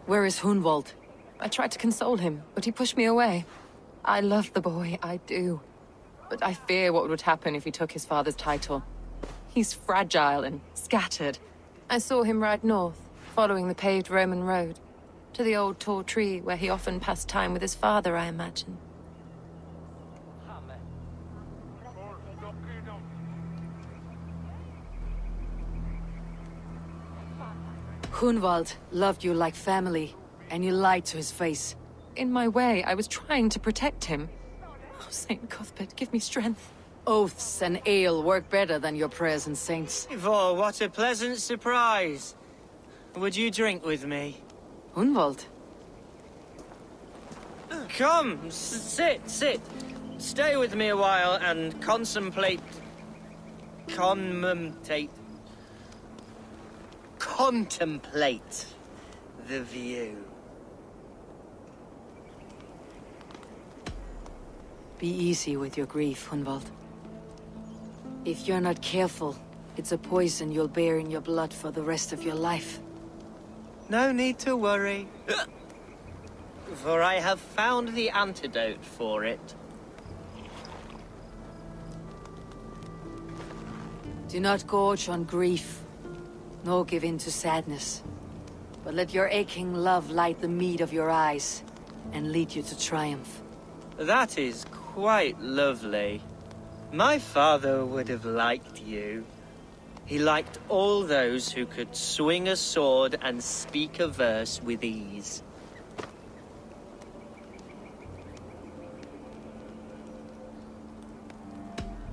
Where is Hunwald? I tried to console him, but he pushed me away. I love the boy, I do. But I fear what would happen if he took his father's title. He's fragile and scattered. I saw him ride north, following the paved Roman road. To the old tall tree where he often passed time with his father, I imagine. Hunwald loved you like family, and you lied to his face. In my way, I was trying to protect him. Oh, Saint Cuthbert, give me strength. Oaths and ale work better than your prayers and saints. Eivor, what a pleasant surprise. Would you drink with me? Hunwald? Come, sit. Stay with me a while and contemplate the view. Be easy with your grief, Hunwald. If you're not careful, it's a poison you'll bear in your blood for the rest of your life. No need to worry. For I have found the antidote for it. Do not gorge on grief, nor give in to sadness. But let your aching love light the mead of your eyes, and lead you to triumph. That is quite lovely. My father would have liked you. He liked all those who could swing a sword and speak a verse with ease.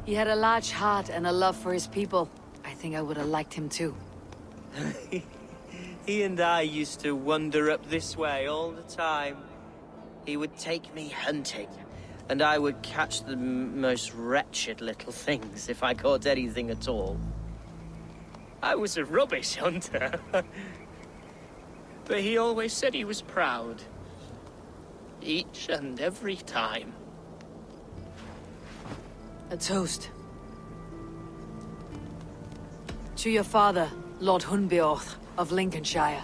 He had a large heart and a love for his people. I think I would have liked him too. He and I used to wander up this way all the time. He would take me hunting, and I would catch the most wretched little things if I caught anything at all. I was a rubbish hunter. But he always said he was proud. Each and every time. A toast. To your father, Lord Hunbeorth of Lincolnshire.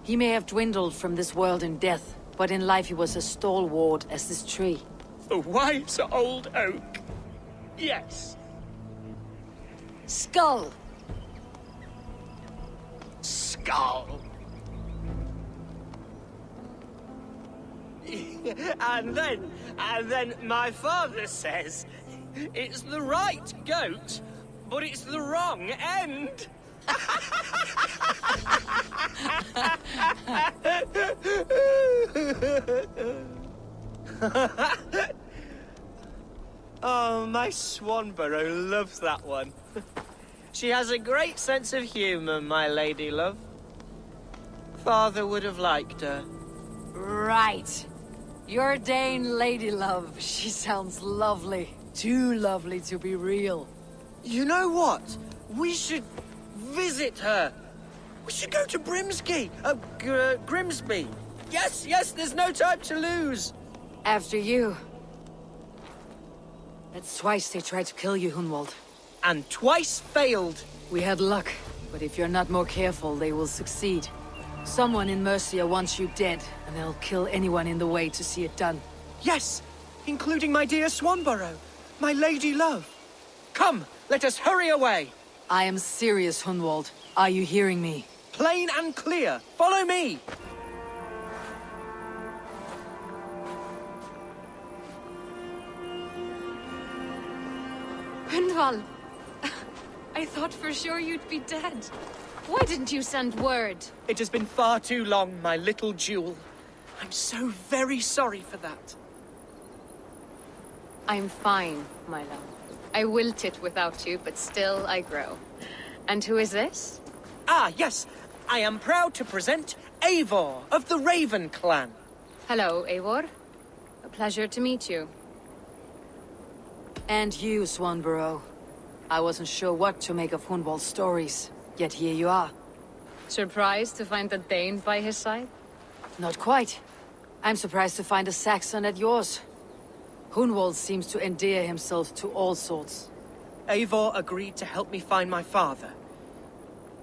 He may have dwindled from this world in death, but in life he was as stalwart as this tree. The wise old oak. Yes. Skull! Skull. And then my father says, it's the right goat, but it's the wrong end. Oh, my Swanborough loves that one. She has a great sense of humor, my lady love. Father would have liked her. Right. Your Dane lady love. She sounds lovely. Too lovely to be real. You know what? We should visit her. We should go to Grimsby. Yes, there's no time to lose. After you. That's twice they tried to kill you, Hunwald. And twice failed. We had luck, but if you're not more careful, they will succeed. Someone in Mercia wants you dead, and they'll kill anyone in the way to see it done. Yes, including my dear Swanborough, my lady love. Come, let us hurry away. I am serious, Hunwald. Are you hearing me? Plain and clear. Follow me. Hunwald! I thought for sure you'd be dead. Why didn't you send word? It has been far too long, my little jewel. I'm so very sorry for that. I'm fine, my love. I wilted without you, but still I grow. And who is this? Ah, yes. I am proud to present Eivor of the Raven clan. Hello, Eivor. A pleasure to meet you. And you, Swanborough. I wasn't sure what to make of Hunwald's stories, yet here you are. Surprised to find a Dane by his side? Not quite. I'm surprised to find a Saxon at yours. Hunwald seems to endear himself to all sorts. Eivor agreed to help me find my father.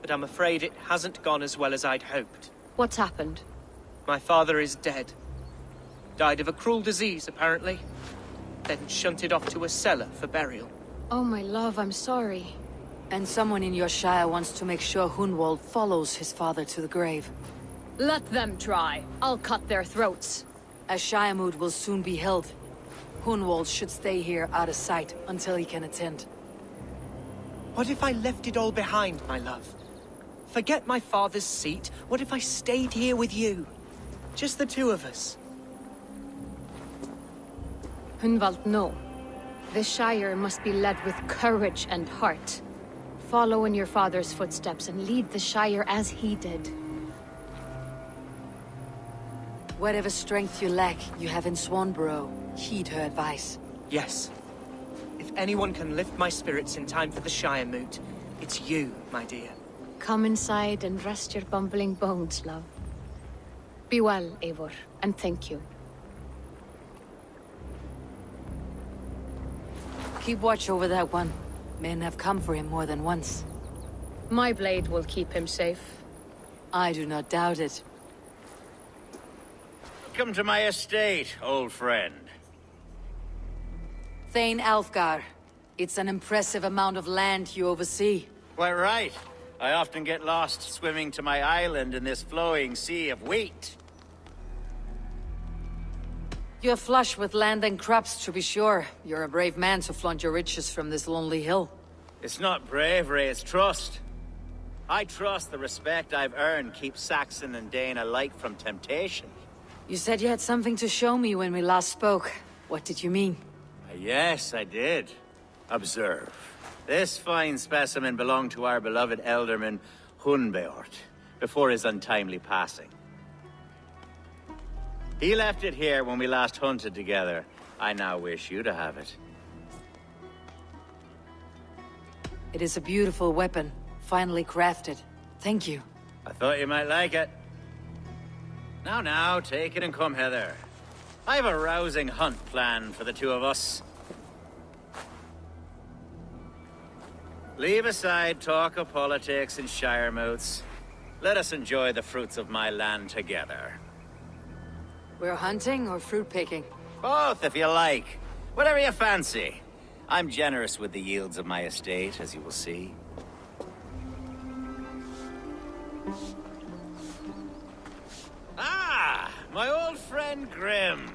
But I'm afraid it hasn't gone as well as I'd hoped. What's happened? My father is dead. Died of a cruel disease, apparently. Then shunted off to a cellar for burial. Oh, my love, I'm sorry. And someone in your shire wants to make sure Hunwald follows his father to the grave. Let them try. I'll cut their throats. A Shiremood will soon be held. Hunwald should stay here out of sight until he can attend. What if I left it all behind, my love? Forget my father's seat. What if I stayed here with you? Just the two of us. Hunwald, no. The Shire must be led with courage and heart. Follow in your father's footsteps and lead the Shire as he did. Whatever strength you lack, you have in Swanborough. Heed her advice. Yes. If anyone can lift my spirits in time for the Shiremood, it's you, my dear. Come inside and rest your bumbling bones, love. Be well, Eivor, and thank you. Keep watch over that one. Men have come for him more than once. My blade will keep him safe. I do not doubt it. Welcome to my estate, old friend. Thane Alfgar. It's an impressive amount of land you oversee. Quite right. I often get lost swimming to my island in this flowing sea of wheat. You're flush with land and crops, to be sure. You're a brave man to flaunt your riches from this lonely hill. It's not bravery, it's trust. I trust the respect I've earned keeps Saxon and Dane alike from temptation. You said you had something to show me when we last spoke. What did you mean? Yes, I did. Observe. This fine specimen belonged to our beloved elderman, Hunbeort, before his untimely passing. He left it here when we last hunted together. I now wish you to have it. It is a beautiful weapon, finely crafted. Thank you. I thought you might like it. Now, take it and come hither. I have a rousing hunt planned for the two of us. Leave aside talk of politics and Shiremoots. Let us enjoy the fruits of my land together. We're hunting or fruit picking? Both, if you like. Whatever you fancy. I'm generous with the yields of my estate, as you will see. Ah, my old friend Grim.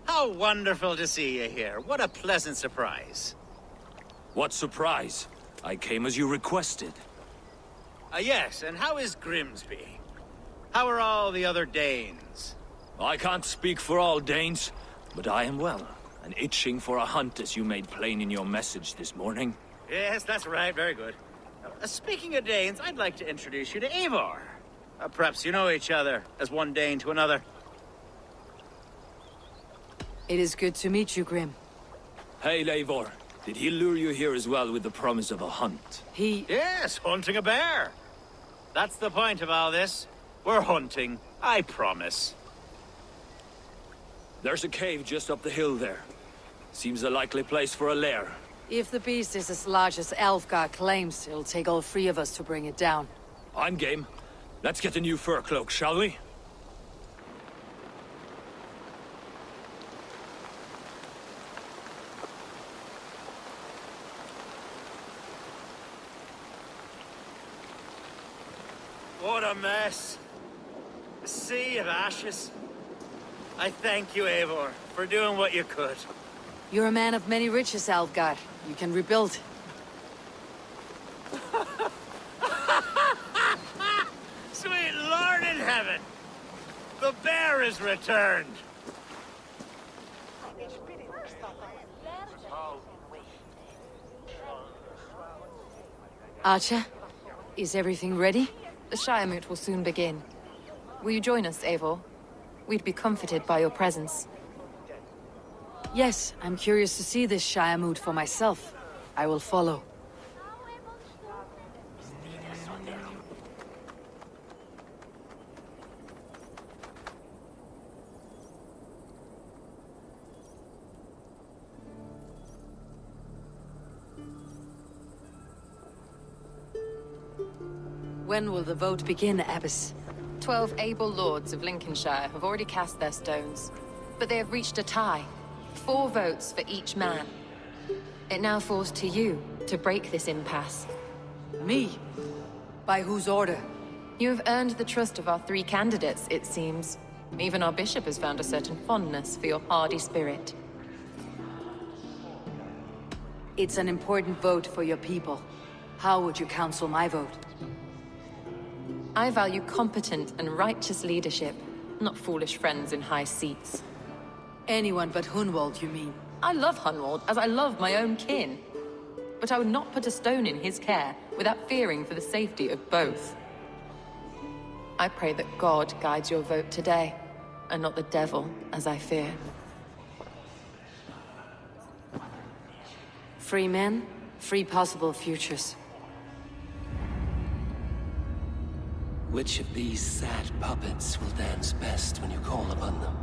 How wonderful to see you here. What a pleasant surprise. What surprise? I came as you requested. Yes, and how is Grimsby? How are all the other Danes? I can't speak for all Danes, but I am well, and itching for a hunt as you made plain in your message this morning. Yes, that's right. Very good. Speaking of Danes, I'd like to introduce you to Eivor. Perhaps you know each other, as one Dane to another. It is good to meet you, Grim. Hey, Eivor. Did he lure you here as well with the promise of a hunt? Yes, hunting a bear. That's the point of all this. We're hunting, I promise. There's a cave just up the hill there. Seems a likely place for a lair. If the beast is as large as Alfgar claims, it'll take all three of us to bring it down. I'm game. Let's get a new fur cloak, shall we? What a mess. A sea of ashes. I thank you, Eivor, for doing what you could. You're a man of many riches, Alfgar. You can rebuild. Sweet Lord in heaven! The bear is returned! Archer, is everything ready? The Shiremoot will soon begin. Will you join us, Eivor? We'd be comforted by your presence. Yes, I'm curious to see this Shiremoot for myself. I will follow. When will the vote begin, Abbess? 12 able lords of Lincolnshire have already cast their stones, but they have reached a tie. 4 votes for each man. It now falls to you to break this impasse. Me? By whose order? You have earned the trust of our 3 candidates, it seems. Even our bishop has found a certain fondness for your hardy spirit. It's an important vote for your people. How would you counsel my vote? I value competent and righteous leadership, not foolish friends in high seats. Anyone but Hunwald, you mean? I love Hunwald as I love my own kin. But I would not put a stone in his care without fearing for the safety of both. I pray that God guides your vote today, and not the devil, as I fear. Free men, free possible futures. Which of these sad puppets will dance best when you call upon them?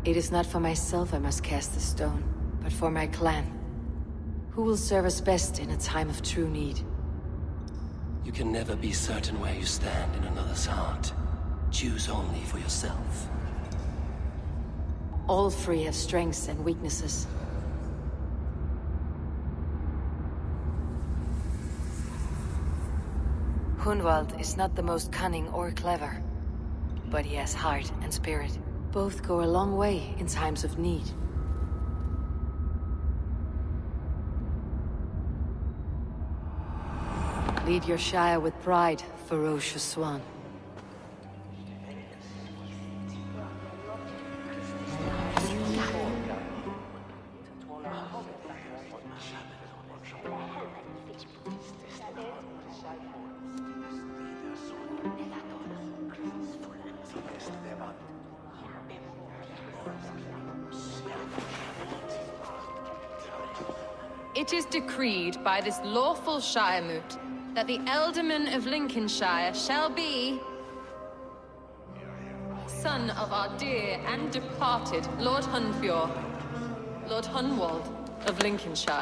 It is not for myself I must cast the stone, but for my clan. Who will serve us best in a time of true need? You can never be certain where you stand in another's heart. Choose only for yourself. All 3 have strengths and weaknesses. Hunwald is not the most cunning or clever, but he has heart and spirit. Both go a long way in times of need. Lead your Shire with pride, ferocious swan. It is decreed by this lawful Shiremoot that the Ealdorman of Lincolnshire shall be... son of our dear and departed Lord Hunfjord, Lord Hunwald of Lincolnshire.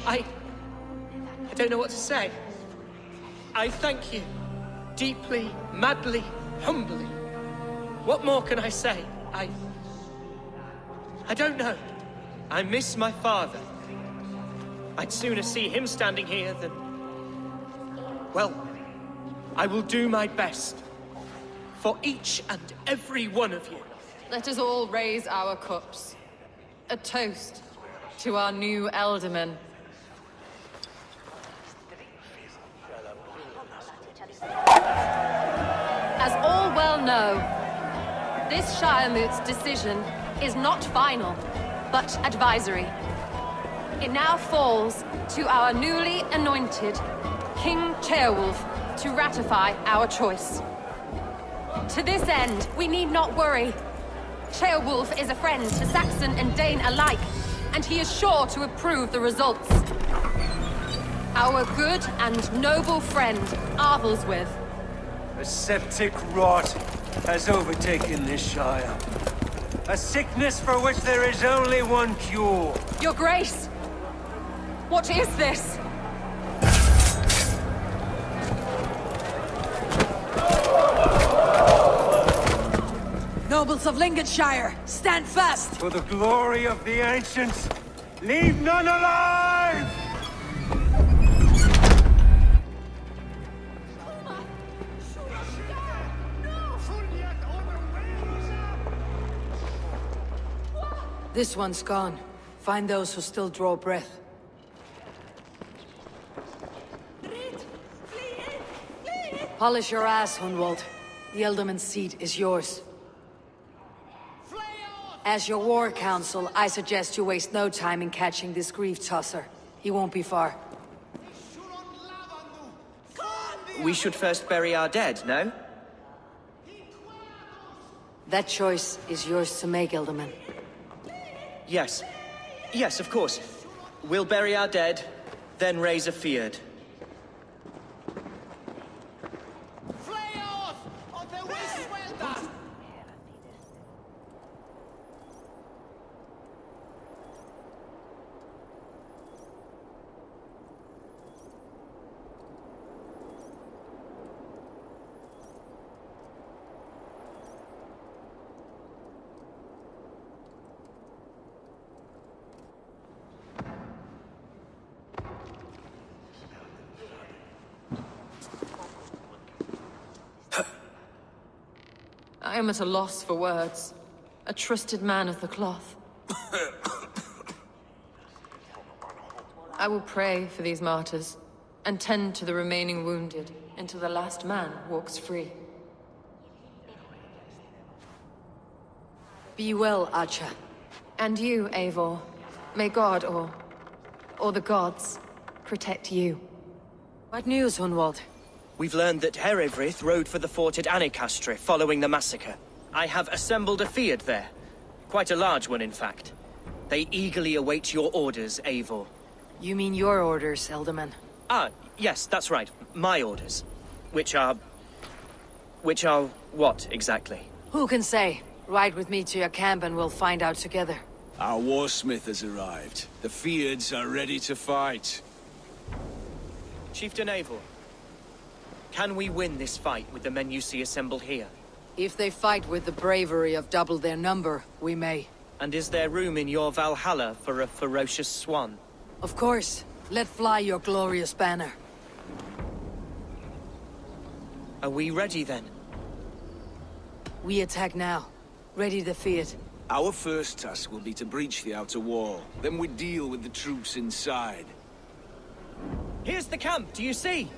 I don't know what to say. I thank you. Deeply, madly, humbly. What more can I say? I don't know. I miss my father. I'd sooner see him standing here than... Well, I will do my best. For each and every one of you. Let us all raise our cups. A toast to our new Ealdorman. As all well know, this Shiremoot's decision is not final, but advisory. It now falls to our newly anointed King Ceolwulf to ratify our choice. To this end, we need not worry. Ceolwulf is a friend to Saxon and Dane alike, and he is sure to approve the results. Our good and noble friend, Arthelswith. A septic rot has overtaken this Shire. A sickness for which there is only one cure. Your Grace! What is this? Nobles of Lincolnshire, stand fast! For the glory of the ancients, leave none alive! This one's gone. Find those who still draw breath. Polish your ass, Hunwald. The Ealdorman's seat is yours. As your war council, I suggest you waste no time in catching this grief tosser. He won't be far. We should first bury our dead, no? That choice is yours to make, Ealdorman. Yes. Yes, of course. We'll bury our dead, then raise a feard. I am at a loss for words. A trusted man of the cloth. I will pray for these martyrs, and tend to the remaining wounded until the last man walks free. Be well, Archer. And you, Eivor. May God, or the gods, protect you. What news, Hunwald? We've learned that Herefrith rode for the fort at Annikastre following the massacre. I have assembled a Fiat there. Quite a large one, in fact. They eagerly await your orders, Eivor. You mean your orders, Elderman? Ah, yes, that's right. My orders. Which are what, exactly? Who can say? Ride with me to your camp and we'll find out together. Our warsmith has arrived. The Fiats are ready to fight. Chieftain Eivor, can we win this fight with the men you see assembled here? If they fight with the bravery of double their number, we may. And is there room in your Valhalla for a ferocious swan? Of course. Let fly your glorious banner. Are we ready then? We attack now. Ready the Fiat. Our first task will be to breach the outer wall. Then we deal with the troops inside. Here's the camp, do you see?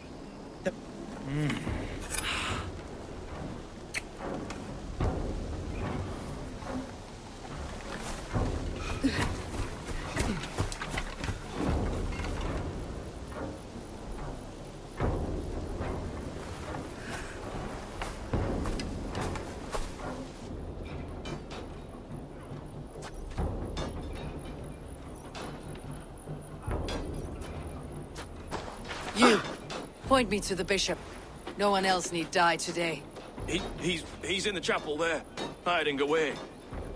You, point me to the bishop. No one else need die today. He's in the chapel there, hiding away.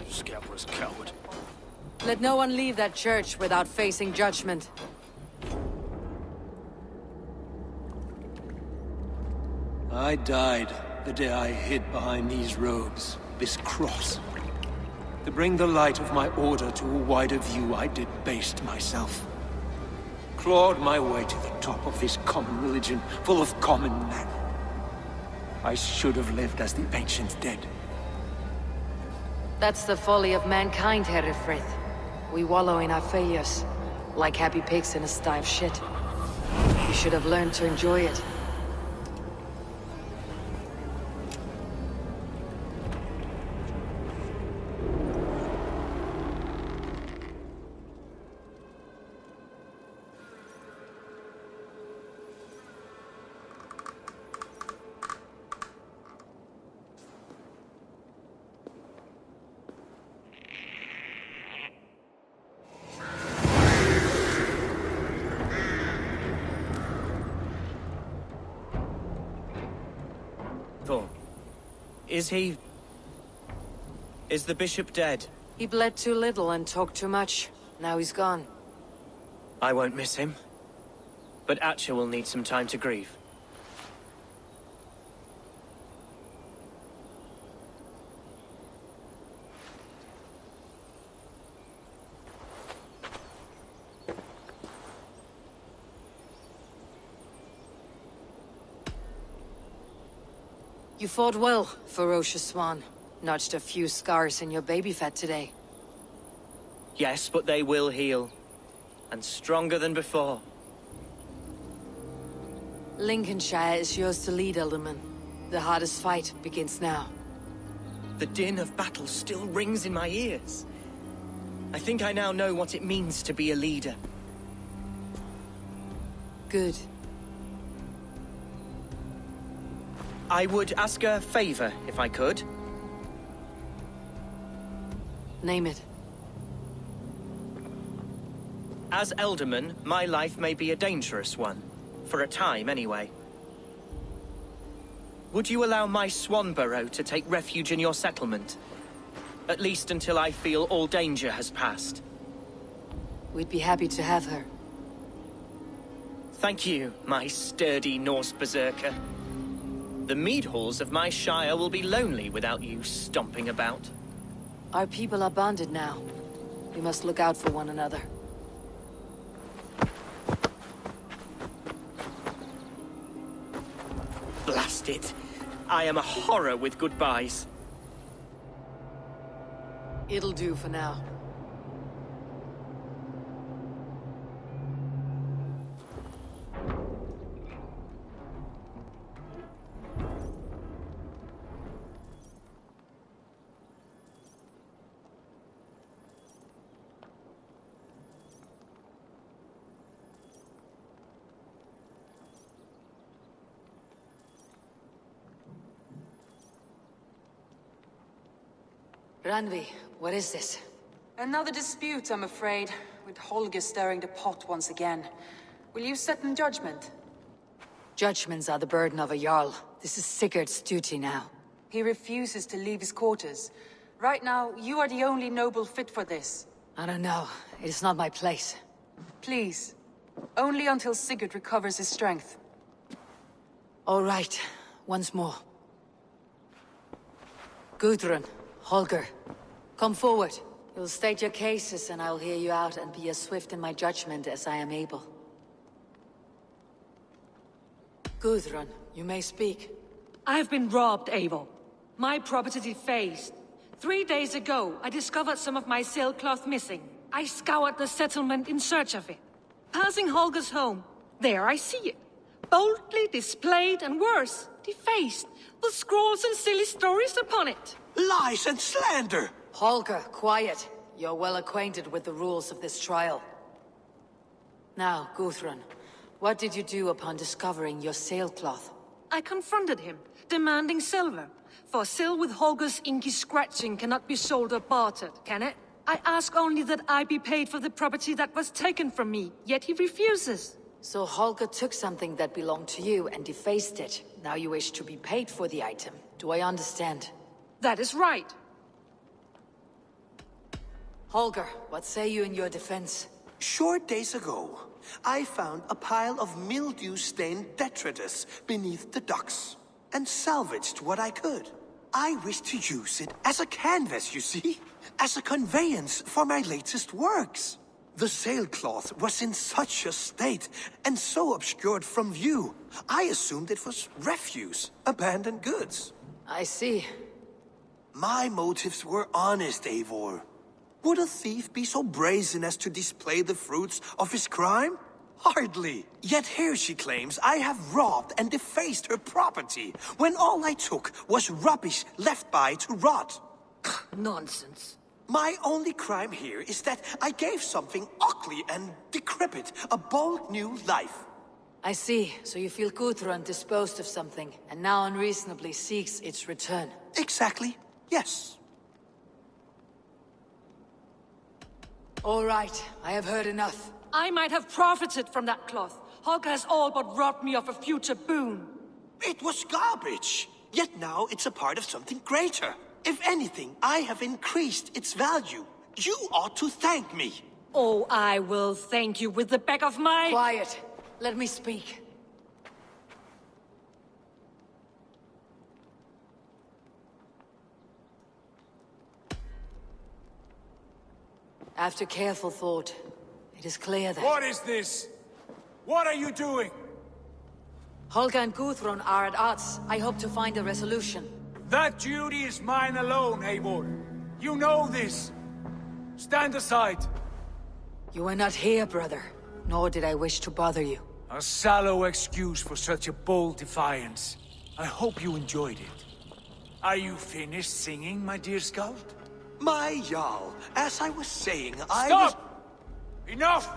Scabrous coward. Let no one leave that church without facing judgment. I died the day I hid behind these robes, this cross. To bring the light of my order to a wider view, I debased myself. Clawed my way to the top of this common religion, full of common men. I should have lived as the ancient dead. That's the folly of mankind, Herefrith. We wallow in our failures, like happy pigs in a sty of shit. You should have learned to enjoy it. Is the bishop dead? He bled too little and talked too much. Now he's gone. I won't miss him. But Atcha will need some time to grieve. You fought well, ferocious swan. Notched a few scars in your baby fat today. Yes, but they will heal. And stronger than before. Lincolnshire is yours to lead, Elderman. The hardest fight begins now. The din of battle still rings in my ears. I think I now know what it means to be a leader. Good. I would ask a favor, if I could. Name it. As Elderman, my life may be a dangerous one. For a time, anyway. Would you allow my Swanborough to take refuge in your settlement? At least until I feel all danger has passed. We'd be happy to have her. Thank you, my sturdy Norse berserker. The mead halls of my shire will be lonely without you stomping about. Our people are bonded now. We must look out for one another. Blast it. I am a horror with goodbyes. It'll do for now. Randvi, what is this? Another dispute, I'm afraid, with Holger stirring the pot once again. Will you sit in judgment? Judgments are the burden of a Jarl. This is Sigurd's duty now. He refuses to leave his quarters. Right now, you are the only noble fit for this. I don't know. It is not my place. Please. Only until Sigurd recovers his strength. All right. Once more. Gudrun, Holger, come forward. You'll state your cases and I'll hear you out and be as swift in my judgment as I am able. Gudrun, you may speak. I've been robbed, Eivor. My property defaced. 3 days ago, I discovered some of my sailcloth missing. I scoured the settlement in search of it. Passing Holger's home, there I see it. Boldly displayed and worse, defaced, with scrawls and silly stories upon it. Lies and slander! Holger, quiet. You're well acquainted with the rules of this trial. Now, Gudrun, what did you do upon discovering your sailcloth? I confronted him, demanding silver. For sil with Holger's inky scratching cannot be sold or bartered, can it? I ask only that I be paid for the property that was taken from me, yet he refuses. So Holger took something that belonged to you and defaced it. Now you wish to be paid for the item. Do I understand? That is right. Holger, what say you in your defense? Short days ago, I found a pile of mildew-stained detritus beneath the docks, and salvaged what I could. I wish to use it as a canvas, you see? As a conveyance for my latest works. The sailcloth was in such a state, and so obscured from view, I assumed it was refuse, abandoned goods. I see. My motives were honest, Eivor. Would a thief be so brazen as to display the fruits of his crime? Hardly. Yet here she claims I have robbed and defaced her property, when all I took was rubbish left by to rot. Nonsense. My only crime here is that I gave something ugly and decrepit a bold new life. I see. So you feel Gudrun disposed of something, and now unreasonably seeks its return. Exactly. Yes. All right. I have heard enough. I might have profited from that cloth. Holger has all but robbed me of a future boon. It was garbage. Yet now it's a part of something greater. If anything, I have increased its value. You ought to thank me. Oh, I will thank you with the back of my... Quiet. Let me speak. After careful thought, it is clear that... What is this? What are you doing? Holger and Gudrun are at odds. I hope to find a resolution. That duty is mine alone, Eivor. You know this. Stand aside. You were not here, brother. Nor did I wish to bother you. A sallow excuse for such a bold defiance. I hope you enjoyed it. Are you finished singing, my dear Skald? My Jarl, as I was saying, Stop! Enough!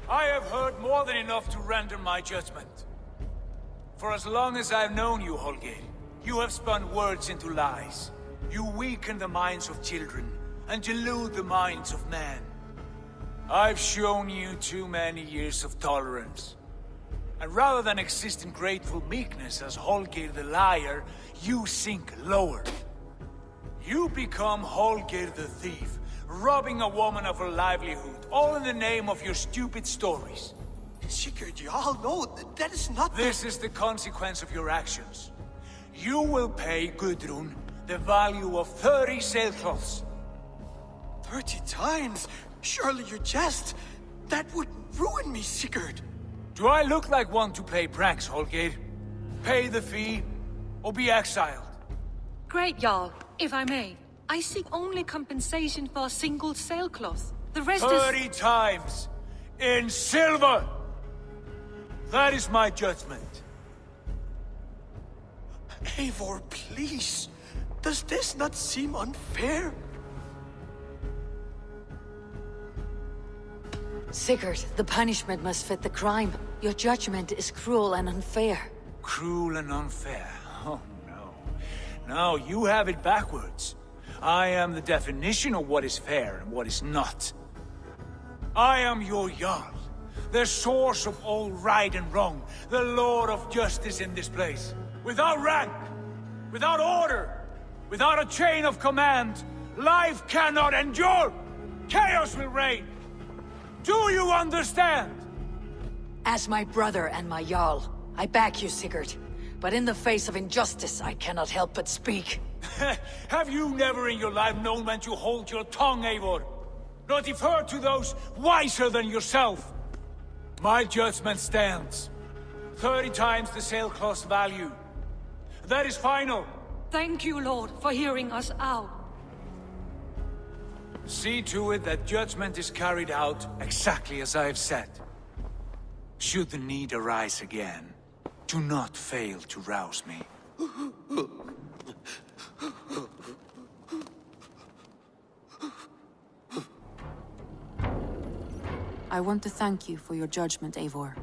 I have heard more than enough to render my judgment. For as long as I've known you, Holger, you have spun words into lies. You weaken the minds of children, and delude the minds of men. I've shown you too many years of tolerance. And rather than exist in grateful meekness as Holger the liar, you sink lower. You become Holger the thief, robbing a woman of her livelihood, all in the name of your stupid stories. Sigurd, Jarl, no, that is not... This is the consequence of your actions. You will pay Gudrun the value of 30 sailcloths. 30 times? Surely you jest. That would ruin me, Sigurd. Do I look like one to play pranks, Holger? Pay the fee, or be exiled. Great, Jarl, if I may. I seek only compensation for a single sailcloth. The rest 30 times in silver! That is my judgment. Eivor, please. Does this not seem unfair? Sigurd, the punishment must fit the crime. Your judgment is cruel and unfair. Cruel and unfair. Oh, no. No, you have it backwards. I am the definition of what is fair and what is not. I am your Jarl, the source of all right and wrong, the Lord of justice in this place. Without rank, without order, without a chain of command, life cannot endure. Chaos will reign. Do you understand? As my brother and my Jarl, I back you, Sigurd. But in the face of injustice, I cannot help but speak. Have you never in your life known when to hold your tongue, Eivor? Nor defer to those wiser than yourself? My judgment stands. 30 times the sailcloth's value. That is final. Thank you, Lord, for hearing us out. See to it that judgment is carried out exactly as I have said. Should the need arise again, do not fail to rouse me. I want to thank you for your judgment, Eivor.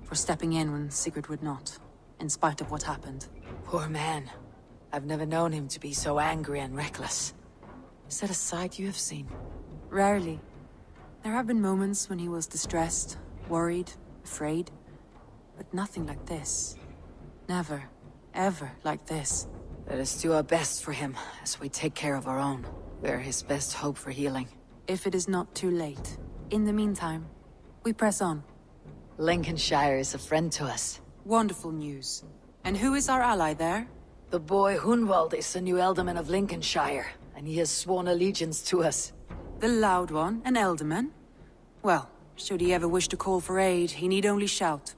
For stepping in when Sigurd would not, in spite of what happened. Poor man. I've never known him to be so angry and reckless. Is that a side you have seen? Rarely. There have been moments when he was distressed, worried, afraid. But nothing like this. Never, ever like this. Let us do our best for him, as we take care of our own. We're his best hope for healing. If it is not too late. In the meantime, we press on. Lincolnshire is a friend to us. Wonderful news. And who is our ally there? The boy Hunwald is the new Ealdorman of Lincolnshire, and he has sworn allegiance to us. The loud one, an Ealdorman? Well, should he ever wish to call for aid, he need only shout.